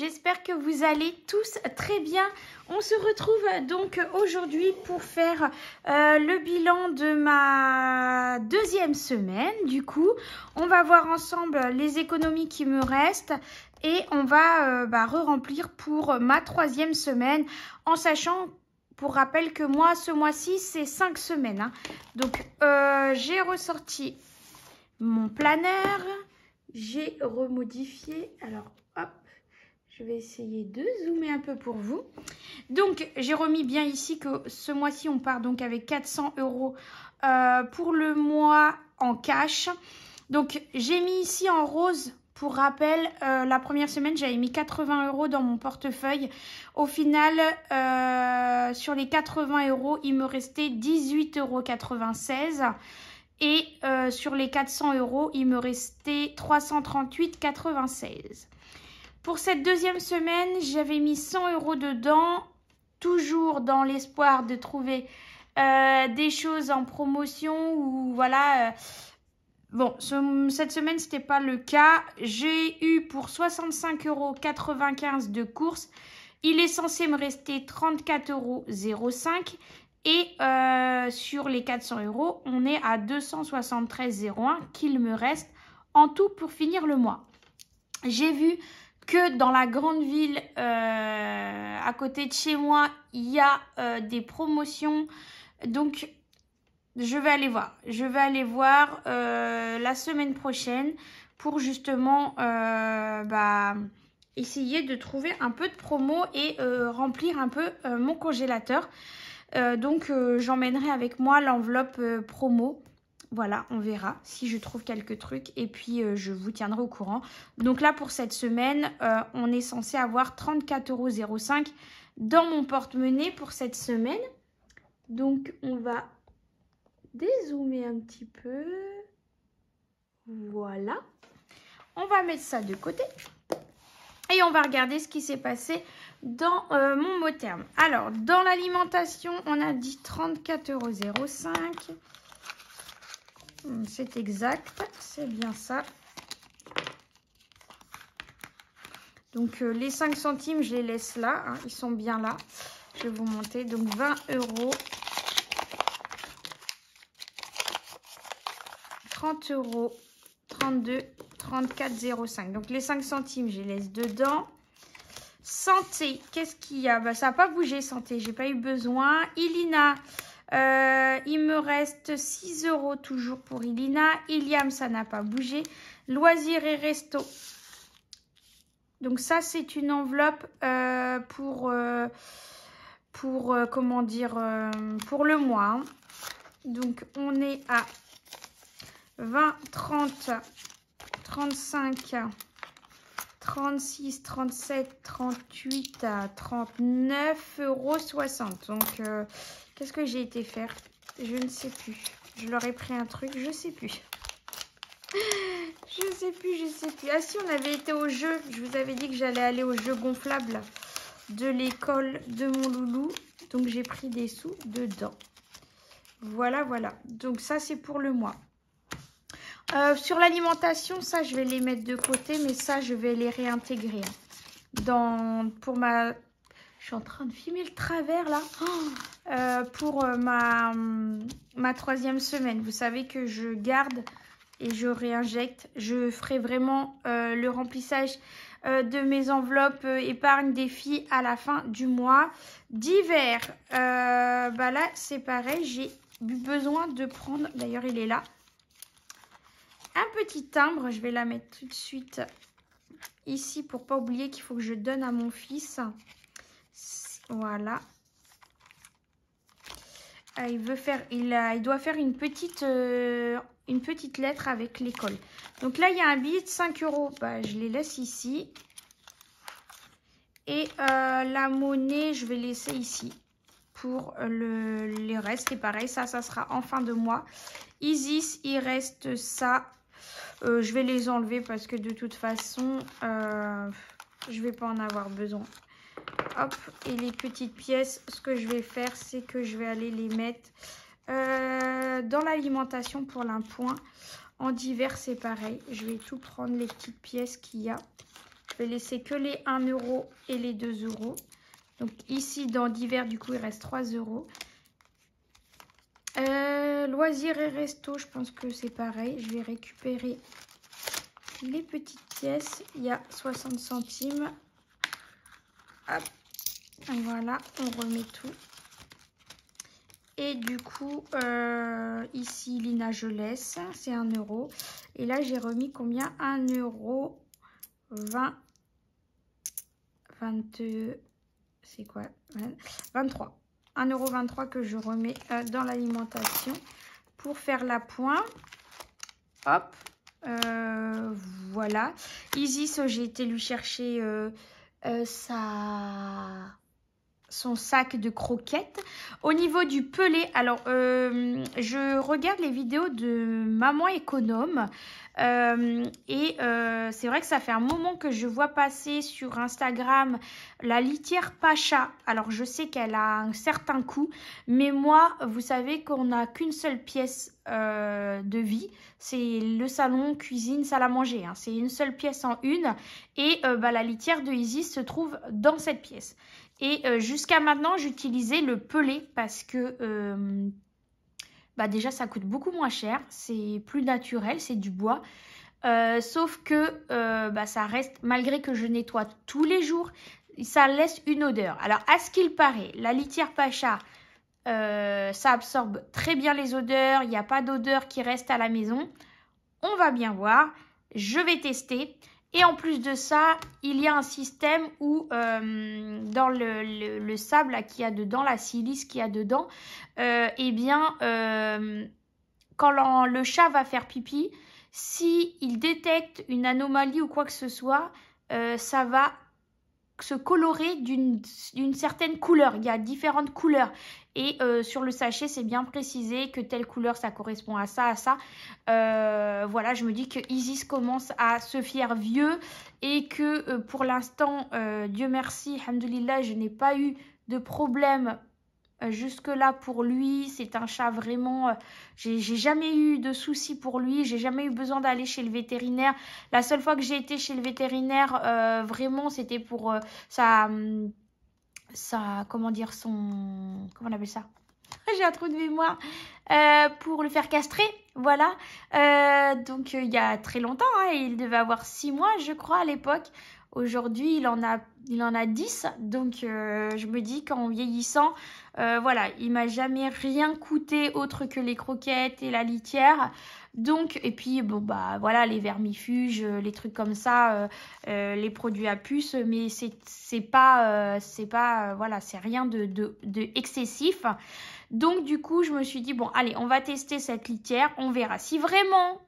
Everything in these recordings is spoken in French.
j'espère que vous allez tous très bien. On se retrouve donc aujourd'hui pour faire le bilan de ma deuxième semaine. Du coup, on va voir ensemble les économies qui me restent et on va re-remplir pour ma troisième semaine en sachant, pour rappel, que moi, ce mois-ci, c'est 5 semaines. Hein. Donc, j'ai ressorti mon planeur. J'ai remodifié. Alors, hop, je vais essayer de zoomer un peu pour vous. Donc, j'ai remis bien ici que ce mois-ci, on part donc avec 400 € pour le mois en cash. Donc, j'ai mis ici en rose. Pour rappel, la première semaine, j'avais mis 80 € dans mon portefeuille. Au final, sur les 80 €, il me restait 18,96 €. Et sur les 400 €, il me restait 338,96 €. Pour cette deuxième semaine, j'avais mis 100 € dedans, toujours dans l'espoir de trouver des choses en promotion ou voilà. Bon, cette semaine, ce n'était pas le cas. J'ai eu pour 65,95 € de courses. Il est censé me rester 34,05 €. Et sur les 400 €, on est à 273,01 € qu'il me reste en tout pour finir le mois. J'ai vu que dans la grande ville à côté de chez moi, il y a des promotions. Donc, je vais aller voir. Je vais aller voir la semaine prochaine pour justement essayer de trouver un peu de promo et remplir un peu mon congélateur. Donc, j'emmènerai avec moi l'enveloppe promo. Voilà, on verra si je trouve quelques trucs. Et puis, je vous tiendrai au courant. Donc là, pour cette semaine, on est censé avoir 34,05 € dans mon porte-monnaie pour cette semaine. Donc, on va dézoomer un petit peu. Voilà. On va mettre ça de côté. Et on va regarder ce qui s'est passé dans mon mot terme. Alors, dans l'alimentation, on a dit 34,05 €. C'est exact, c'est bien ça. Donc, les 5 centimes, je les laisse là. Hein, ils sont bien là. Je vais vous monter. Donc, 20 €. 30 €. 32, 34,05 €. Donc, les 5 centimes, je les laisse dedans. Santé, qu'est-ce qu'il y a? Ça n'a pas bougé, santé, j'ai pas eu besoin. Ilina, il me reste 6 € toujours pour Ilina. Iliam, ça n'a pas bougé. Loisirs et resto. Donc ça, c'est une enveloppe pour comment dire, pour le mois. Hein. Donc, on est à 20, 30, 35, 36, 37, 38 à 39,60 €. Donc, qu'est-ce que j'ai été faire? Je ne sais plus. Je leur ai pris un truc, je ne sais plus. Je sais plus. Ah si, on avait été au jeu. Je vous avais dit que j'allais aller au jeu gonflable de l'école de mon loulou. Donc, j'ai pris des sous dedans. Voilà. Donc, ça, c'est pour le mois. Sur l'alimentation, ça, je vais les mettre de côté, mais ça, je vais les réintégrer. Je suis en train de filmer le travers, là. Pour ma troisième semaine. Vous savez que je garde et je réinjecte. Je ferai vraiment le remplissage de mes enveloppes épargne des filles à la fin du mois d'hiver. Là, c'est pareil. J'ai eu besoin de prendre... D'ailleurs, il est là. Un petit timbre, je vais la mettre tout de suite ici pour pas oublier qu'il faut que je donne à mon fils. Voilà. Il doit faire une petite lettre avec l'école. Donc là, il y a un billet de 5 €. Je les laisse ici. Et la monnaie, je vais laisser ici. Pour les restes, c'est pareil. Ça sera en fin de mois. Isis, il reste ça. Je vais les enlever parce que de toute façon, je vais pas en avoir besoin. Hop, et les petites pièces, ce que je vais faire, c'est que je vais aller les mettre dans l'alimentation pour l'appoint. En divers, c'est pareil. Je vais tout prendre, les petites pièces qu'il y a. Je vais laisser que les 1 € et les 2 €. Donc ici, dans divers, du coup, il reste 3 €. Loisirs et resto, je pense que c'est pareil. Je vais récupérer les petites pièces. Il y a 60 centimes. Hop. Voilà, on remet tout. Et du coup, ici, Lina, je laisse. C'est 1 €. Et là, j'ai remis combien? 1 €. 22... C'est quoi? 23. 1,23 € que je remets dans l'alimentation pour faire la pointe. Hop. Voilà. Isis, j'ai été lui chercher son sac de croquettes. Au niveau du pelé, alors je regarde les vidéos de Maman Économe et c'est vrai que ça fait un moment que je vois passer sur Instagram la litière Pacha. Alors je sais qu'elle a un certain coût, mais moi, vous savez qu'on n'a qu'une seule pièce de vie, c'est le salon, cuisine, salle à manger, hein. C'est une seule pièce en une et la litière de Isis se trouve dans cette pièce. Et jusqu'à maintenant, j'utilisais le pelé parce que déjà, ça coûte beaucoup moins cher. C'est plus naturel, c'est du bois. Sauf que ça reste, malgré que je nettoie tous les jours, ça laisse une odeur. Alors, à ce qu'il paraît, la litière Pacha, ça absorbe très bien les odeurs. Il n'y a pas d'odeur qui reste à la maison. On va bien voir. Je vais tester. Et en plus de ça, il y a un système où dans le sable qu'il y a dedans, la silice qu'il y a dedans, quand le chat va faire pipi, s'il détecte une anomalie ou quoi que ce soit, ça va se colorer d'une certaine couleur. Il y a différentes couleurs. Et sur le sachet, c'est bien précisé que telle couleur, ça correspond à ça, à ça. Voilà, je me dis que Isis commence à se fier vieux et que pour l'instant, Dieu merci, alhamdoulilah, je n'ai pas eu de problème jusque-là pour lui. C'est un chat vraiment... j'ai jamais eu de soucis pour lui. J'ai jamais eu besoin d'aller chez le vétérinaire. La seule fois que j'ai été chez le vétérinaire, vraiment, c'était pour comment dire, comment on appelle ça? J'ai un trou de mémoire. Pour le faire castrer, voilà. Donc, il y a très longtemps, hein, il devait avoir 6 mois, je crois, à l'époque. Aujourd'hui, il en a 10. Donc, je me dis qu'en vieillissant, voilà, il m'a jamais rien coûté autre que les croquettes et la litière. Donc, et puis, bon, voilà, les vermifuges, les trucs comme ça, les produits à puce, mais c'est pas, voilà, c'est rien de excessif. Donc, du coup, je me suis dit, bon, allez, on va tester cette litière, on verra. Si vraiment,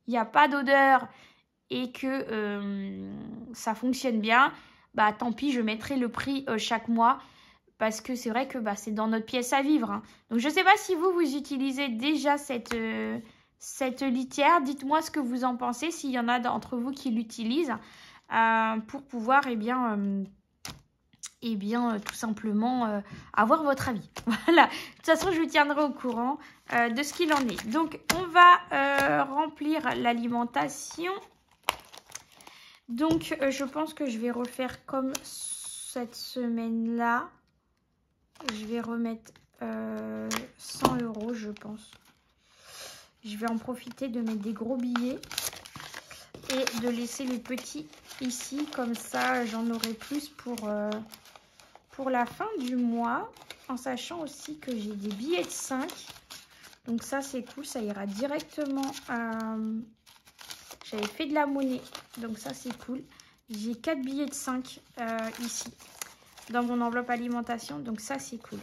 il n'y a pas d'odeur et que ça fonctionne bien, tant pis, je mettrai le prix chaque mois. Parce que c'est vrai que c'est dans notre pièce à vivre, hein. Donc, je ne sais pas si vous utilisez déjà cette litière. Dites-moi ce que vous en pensez, s'il y en a d'entre vous qui l'utilisent pour pouvoir, tout simplement avoir votre avis. Voilà. De toute façon, je vous tiendrai au courant de ce qu'il en est. Donc, on va remplir l'alimentation. Donc, je pense que je vais refaire comme cette semaine-là. Je vais remettre 100 €, je pense. Je vais en profiter de mettre des gros billets et de laisser les petits ici. Comme ça, j'en aurai plus pour la fin du mois. En sachant aussi que j'ai des billets de 5. Donc ça, c'est cool. Ça ira directement à... J'avais fait de la monnaie. Donc ça, c'est cool. J'ai 4 billets de 5 ici. Dans mon enveloppe alimentation. Donc ça, c'est cool.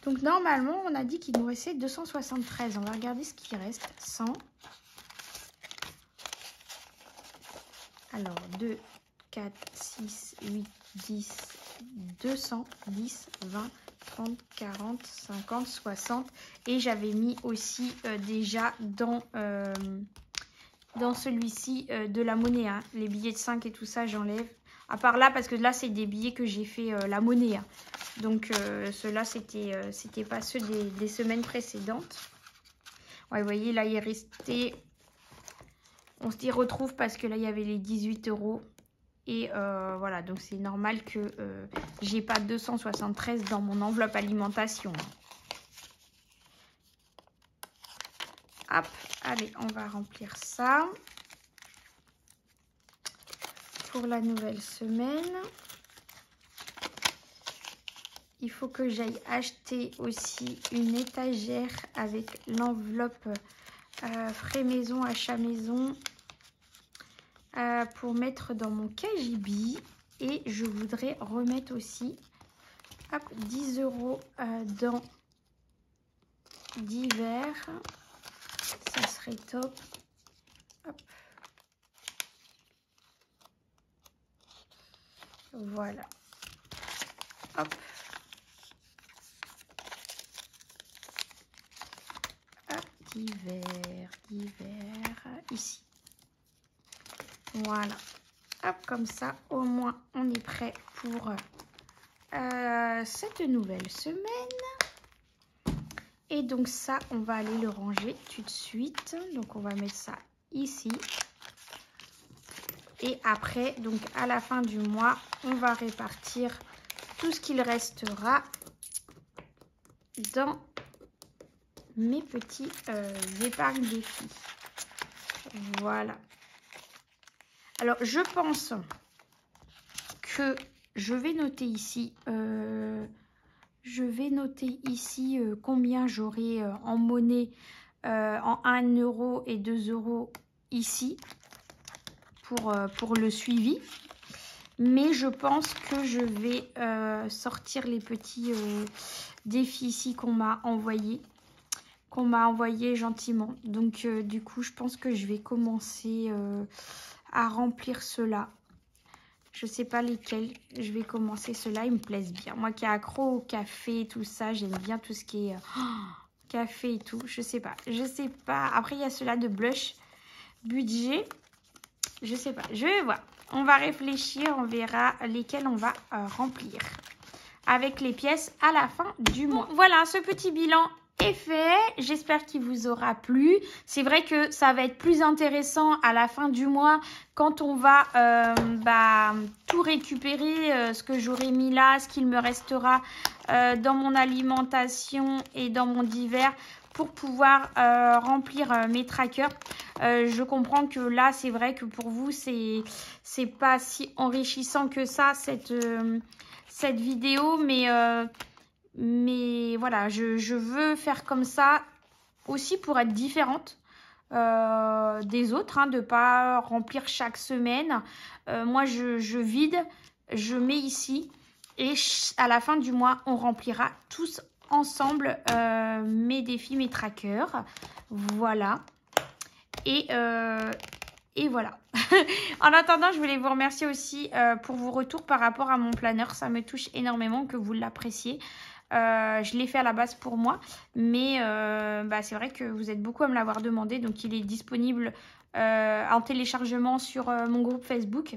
Donc normalement, on a dit qu'il nous restait 273. On va regarder ce qui reste. 100. Alors, 2, 4, 6, 8, 10, 200, 10, 20, 30, 40, 50, 60. Et j'avais mis aussi déjà dans celui-ci de la monnaie. Hein. Les billets de 5 et tout ça, j'enlève. À part là, parce que là, c'est des billets que j'ai fait la monnaie. Hein. Donc, ceux-là, c'était pas ceux des semaines précédentes. Ouais, vous voyez, là, il restait on s'y retrouve parce que là, il y avait les 18 €. Et voilà, donc c'est normal que j'ai pas 273 dans mon enveloppe alimentation. Hop, allez, on va remplir ça pour la nouvelle semaine. Il faut que j'aille acheter aussi une étagère avec l'enveloppe frais maison, achat maison pour mettre dans mon KGB. Et je voudrais remettre aussi hop, 10 € dans divers. Ça serait top. Hop. Voilà. Hop. Hop. Divers. Ici. Voilà. Hop, comme ça, au moins, on est prêt pour cette nouvelle semaine. Et donc ça, on va aller le ranger tout de suite. Donc on va mettre ça ici. Et après, donc à la fin du mois, on va répartir tout ce qu'il restera dans mes petits épargnes des filles. Voilà. Alors, je pense que je vais noter ici... combien j'aurai en monnaie en 1 € et 2 € ici pour le suivi. Mais je pense que je vais sortir les petits défis ici qu'on m'a envoyés. Gentiment. Donc du coup, je pense que je vais commencer à remplir cela. Je sais pas lesquels. Je vais commencer ceux-là. Ils me plaisent bien. Moi qui est accro au café, tout ça, j'aime bien tout ce qui est café et tout. Je sais pas. Après, il y a ceux-là de blush. Budget. Je sais pas. Je vais voir. On va réfléchir. On verra lesquels on va remplir. Avec les pièces à la fin du mois. Voilà, ce petit bilan est fait. J'espère qu'il vous aura plu. C'est vrai que ça va être plus intéressant à la fin du mois quand on va tout récupérer, ce que j'aurai mis là, ce qu'il me restera dans mon alimentation et dans mon divers pour pouvoir remplir mes trackers. Je comprends que là, c'est vrai que pour vous, c'est pas si enrichissant que ça, cette vidéo, mais voilà, je veux faire comme ça aussi pour être différente des autres, de ne pas remplir chaque semaine. Moi, je vide, je mets ici et à la fin du mois, on remplira tous ensemble mes défis, mes trackers. Voilà. Et voilà. En attendant, je voulais vous remercier aussi pour vos retours par rapport à mon planeur. Ça me touche énormément que vous l'appréciez. Je l'ai fait à la base pour moi, mais c'est vrai que vous êtes beaucoup à me l'avoir demandé. Donc, il est disponible en téléchargement sur mon groupe Facebook.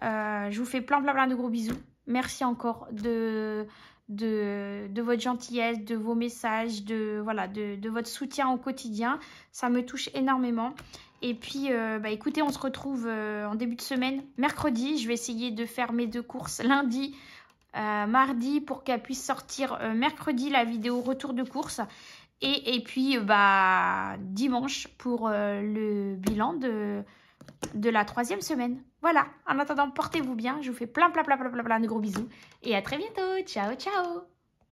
Je vous fais plein de gros bisous. Merci encore de votre gentillesse, de vos messages, de votre soutien au quotidien. Ça me touche énormément. Et puis, écoutez, on se retrouve en début de semaine, mercredi. Je vais essayer de faire mes 2 courses lundi, mardi, pour qu'elle puisse sortir mercredi la vidéo retour de course. Et puis, dimanche pour le bilan de la 3e semaine. Voilà, en attendant, portez-vous bien. Je vous fais plein de gros bisous. Et à très bientôt. Ciao, ciao.